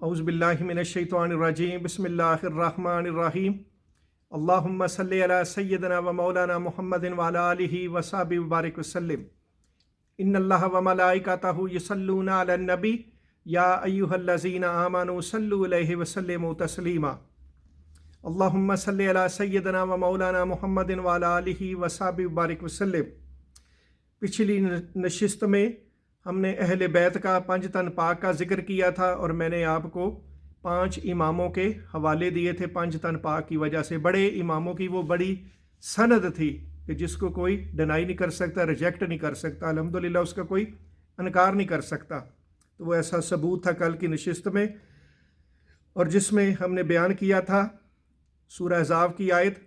औज़ुबिल्लाहि मिनश्शैतानिर्रजीम बिस्मिल्लाहिर्रहमानिर्रहीम अल्लाहुम्मा सल्लि अला सय्यिदिना व मौलाना मुहम्मदिन व अला आलिहि व सहबिहि व बारिक वसल्लिम। इन्नल्लाहा व मलाइकतहु युसल्लूना अलन नबी या अय्युहल्लज़ीना आमनू सल्लु अलैहि व सल्लिमू तस्लीमा। अल्लाहुम्मा सल्लि अला सय्यिदिना व मौलाना मुहम्मदिन व अला आलिहि व सहबिहि व बारिक वसल्लिम। पिछली नशिस्त में हमने अहले बैत का पंजतन पाक का जिक्र किया था और मैंने आपको 5 इमामों के हवाले दिए थे। पंजतन पाक की वजह से बड़े इमामों की वो बड़ी सनद थी कि जिसको कोई डिनाई नहीं कर सकता, रिजेक्ट नहीं कर सकता, अल्हम्दुलिल्लाह उसका कोई इनकार नहीं कर सकता। तो वो ऐसा सबूत था कल की नशिस्त में, और जिसमें हमने बयान किया था सूरह अहज़ाब की आयत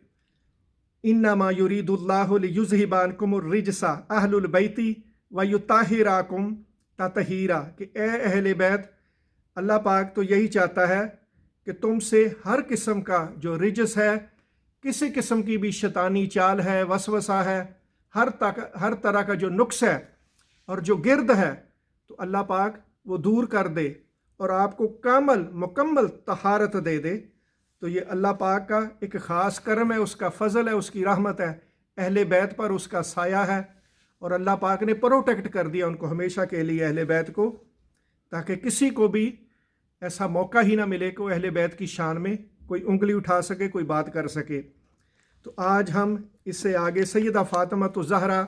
इन्नमा युरीदुल्लाहु लियुज़हिबा अन्कुमुर रिजसा अहलुल बैती व युताहिराकुम ततहीरा, कि ए अहले बैत, अल्लाह पाक तो यही चाहता है कि तुमसे हर किस्म का जो रिजस है, किसी किस्म की भी शैतानी चाल है, वसवसा है, हर तरह का जो नुक्स है और जो गिर्द है, तो अल्लाह पाक वो दूर कर दे और आपको कामल मुकम्मल तहारत दे दे। तो ये अल्लाह पाक का एक ख़ास करम है, उसका फ़ज़ल है, उसकी रहमत है, अहले बैत पर उसका साया है। और अल्लाह पाक ने प्रोटेक्ट कर दिया उनको हमेशा के लिए, अहले बैत को, ताकि किसी को भी ऐसा मौका ही ना मिले कि अहले बैत की शान में कोई उंगली उठा सके, कोई बात कर सके। तो आज हम इससे आगे सैयदा फ़ातिमा ज़हरा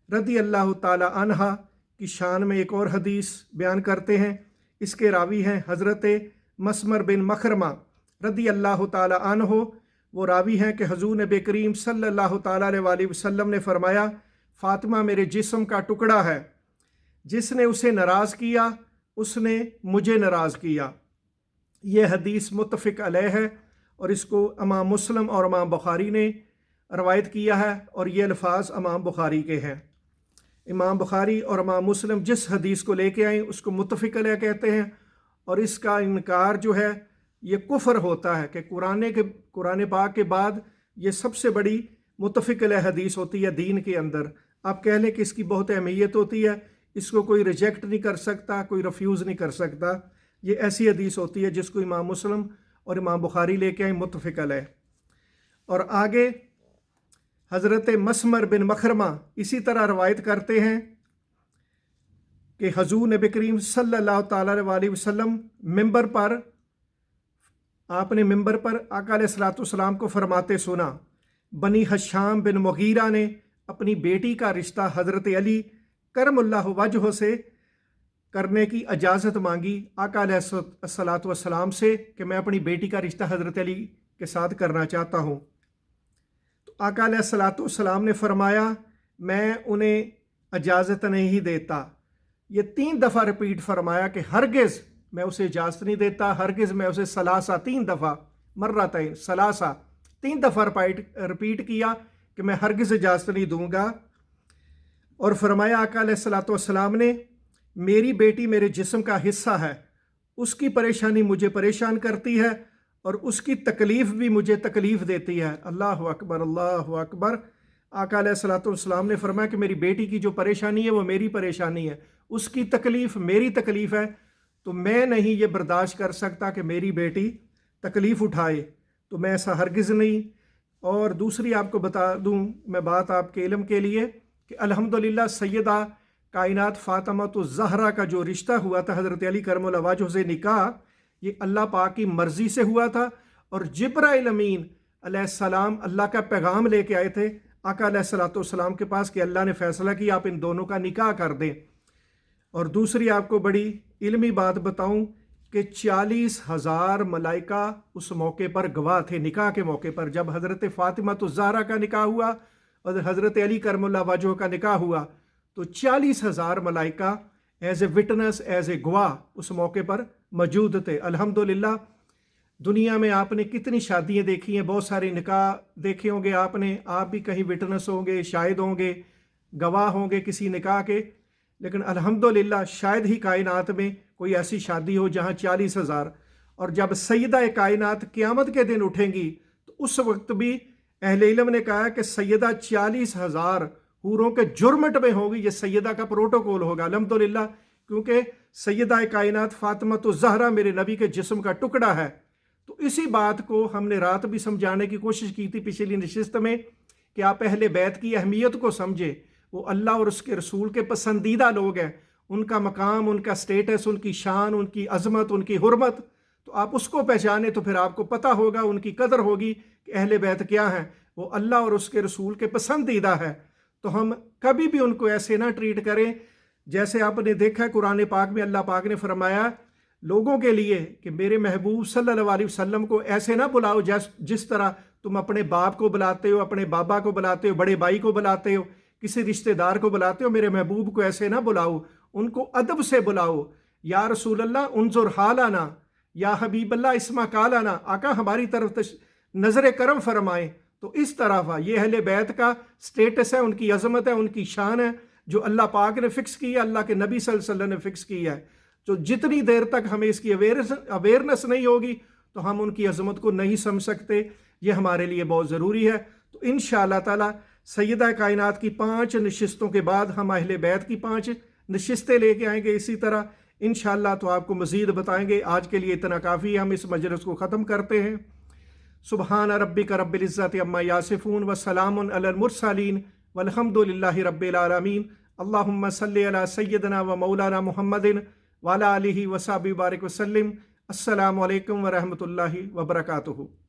रदी अल्लाह ताला अन्हा की शान में एक और हदीस बयान करते हैं। इसके रावी हैं हज़रत मसमर बिन मखरमा रदी अल्लाह ताला अन्हो। वो रावी हैं कि हुज़ूर नबी करीम सल्लल्लाहु ताला अलैहि वसल्लम ने फरमाया, फ़ातिमा मेरे जिस्म का टुकड़ा है, जिसने उसे नाराज़ किया उसने मुझे नाराज़ किया। ये हदीस मुत्तफ़िक़ अलैह है और इसको इमाम मुस्लिम और इमाम बुखारी ने रवायत किया है, और ये अल्फाज इमाम बुखारी के हैं। इमाम बुखारी और इमाम मुस्लिम जिस हदीस को लेके आए उसको मुत्तफ़िक़ अलैह कहते हैं, और इसका इनकार जो है ये कुफ्र होता है कि कुरान पाक के बाद ये सबसे बड़ी मुत्तफ़िक़ अलैह हदीस होती है दीन के अंदर। आप कह लें कि इसकी बहुत अहमियत होती है, इसको कोई रिजेक्ट नहीं कर सकता, कोई रिफ्यूज़ नहीं कर सकता। ये ऐसी हदीस होती है जिसको इमाम मुस्लिम और इमाम बुखारी लेके आए मुत्तफ़िक़ अलैह। और आगे हज़रत मसमर बिन मखरमा इसी तरह रवायत करते हैं कि हुज़ूर नबी करीम सल्लल्लाहु ताला अलैहि वसल्लम आपने मिंबर पर आका अलैहिस्सलातु वस्सलाम को फरमाते सुना, बनी हशाम बिन मुगीरा ने अपनी बेटी का रिश्ता हज़रत अली करमुल्लाहु वजहु से करने की इजाज़त मांगी आका अलैहिस्सलातु वस्सलाम से कि मैं अपनी बेटी का रिश्ता हज़रत अली के साथ करना चाहता हूँ। तो आका अलैहिस्सलातु वस्सलाम ने फरमाया, मैं उन्हें इजाज़त नहीं देता। ये 3 दफ़ा रिपीट फरमाया कि हरगिज़ मैं उसे इजाज़त नहीं देता, हरगिज़ मैं उसे सलासा 3 दफ़ा मर्रतैन सलासा 3 दफ़ा रिपीट किया कि मैं हरगिज़ इजाज़त नहीं दूंगा। और फरमाया आका अलैहिस्सलातु वस्सलाम ने, मेरी बेटी मेरे जिस्म का हिस्सा है, उसकी परेशानी मुझे परेशान करती है और उसकी तकलीफ़ भी मुझे तकलीफ़ देती है। अल्लाहु अकबर, अल्लाहु अकबर। आका अलैहिस्सलातु वस्सलाम ने फरमाया कि मेरी बेटी की जो परेशानी है वो मेरी परेशानी है, उसकी तकलीफ़ मेरी तकलीफ़ है, तो मैं नहीं ये बर्दाश्त कर सकता कि मेरी बेटी तकलीफ़ उठाए, तो मैं ऐसा हरगिज़ नहीं। और दूसरी आपको बता दूं मैं बात आपके इल्म के लिए कि अल्हम्दुलिल्लाह सैयदा कायनात फ़ातिमा ज़हरा का जो रिश्ता हुआ था हज़रत अली करमुल्लाहु वजहु से निकाह, ये अल्लाह पाक की मर्ज़ी से हुआ था। और जिब्राइल अमीन अलैहिस्सलाम अल्लाह का पैगाम लेके आए थे आका अलैहिस्सलातु वस्सलाम के पास कि अल्लाह ने फ़ैसला किया आप इन दोनों का निकाह कर दें। और दूसरी आपको बड़ी इल्मी बात बताऊं कि 40,000 मलाइका उस मौके पर गवाह थे, निकाह के मौके पर। जब हज़रत फ़ातिमा ज़हरा का निकाह हुआ और हज़रत अली करमुल्लाहु वजहु का निकाह हुआ, तो 40,000 मलाइका as a witness, as a गवाह उस मौके पर मौजूद थे। अल्हम्दुलिल्लाह दुनिया में आपने कितनी शादियाँ देखी हैं, बहुत सारे निकाह देखे होंगे आपने, आप भी कहीं विटनेस होंगे, शाहिद होंगे, गवाह होंगे किसी निकाह के, लेकिन अल्हम्दुलिल्लाह शायद ही कायनात में कोई ऐसी शादी हो जहाँ 40,000। और जब सैयदा कायनात क़यामत के दिन उठेंगी तो उस वक्त भी अहले इल्म ने कहा कि सैयदा 40,000 हूरों के जुर्मट में होगी। ये सैयदा का प्रोटोकॉल होगा अल्हम्दुलिल्लाह, کیونکہ سیدہ کائنات فاطمۃ الزہرا میرے نبی کے جسم کا ٹکڑا ہے۔ تو اسی بات کو ہم نے رات بھی سمجھانے کی کوشش کی تھی پچھلی نشست میں کہ آپ اہل بیت کی اہمیت کو سمجھے۔ وہ اللہ اور اس کے رسول کے پسندیدہ لوگ ہیں، ان کا مقام، ان کا سٹیٹس، ان کی شان، ان کی عظمت، ان کی حرمت، تو آپ اس کو پہچانیں تو پھر آپ کو پتہ ہوگا، ان کی قدر ہوگی کہ اہل بیت کیا ہیں۔ وہ اللہ اور اس کے رسول کے پسندیدہ ہے، تو ہم کبھی بھی ان کو ایسے نہ ٹریٹ کریں جیسے آپ نے دیکھا ہے قرآن پاک میں اللہ پاک نے فرمایا لوگوں کے لیے کہ میرے محبوب صلی اللہ علیہ وسلم کو ایسے نہ بلاؤ جس طرح تم اپنے باپ کو بلاتے ہو، اپنے بابا کو بلاتے ہو، بڑے بھائی کو بلاتے ہو، کسی رشتہ دار کو بلاتے ہو، میرے محبوب کو ایسے نہ بلاؤ، ان کو ادب سے بلاؤ۔ یا رسول اللہ انظر حالنا، یا حبیب اللہ اسما قالنا، آقا ہماری طرف نظر کرم فرمائیں۔ تو اس طرح یہ اہل بیت کا سٹیٹس ہے، ان کی عظمت ہے، ان کی شان ہے جو اللہ پاک نے فکس کی ہے، اللہ کے نبی صلی اللہ علیہ وسلم نے فکس کی ہے۔ تو جتنی دیر تک ہمیں اس کی اویئرنس نہیں ہوگی تو ہم ان کی عظمت کو نہیں سمجھ سکتے، یہ ہمارے لیے بہت ضروری ہے۔ تو انشاءاللہ تعالی سیدہ کائنات کی 5 نشستوں کے بعد ہم اہل بیت کی 5 نشستیں لے کے آئیں گے اسی طرح انشاءاللہ، تو آپ کو مزید بتائیں گے۔ آج کے لیے اتنا کافی ہے، ہم اس مجلس کو ختم کرتے ہیں۔ سبحان ربک رب العزت عما یصفون وسلام علی المرسلین والحمد للہ رب العالمین۔ اللہم صلی علی سیدنا و مولانا محمد وعلی آلہ وصحبہ بارک وسلم۔ السلام علیکم ورحمۃ اللہ وبرکاتہ۔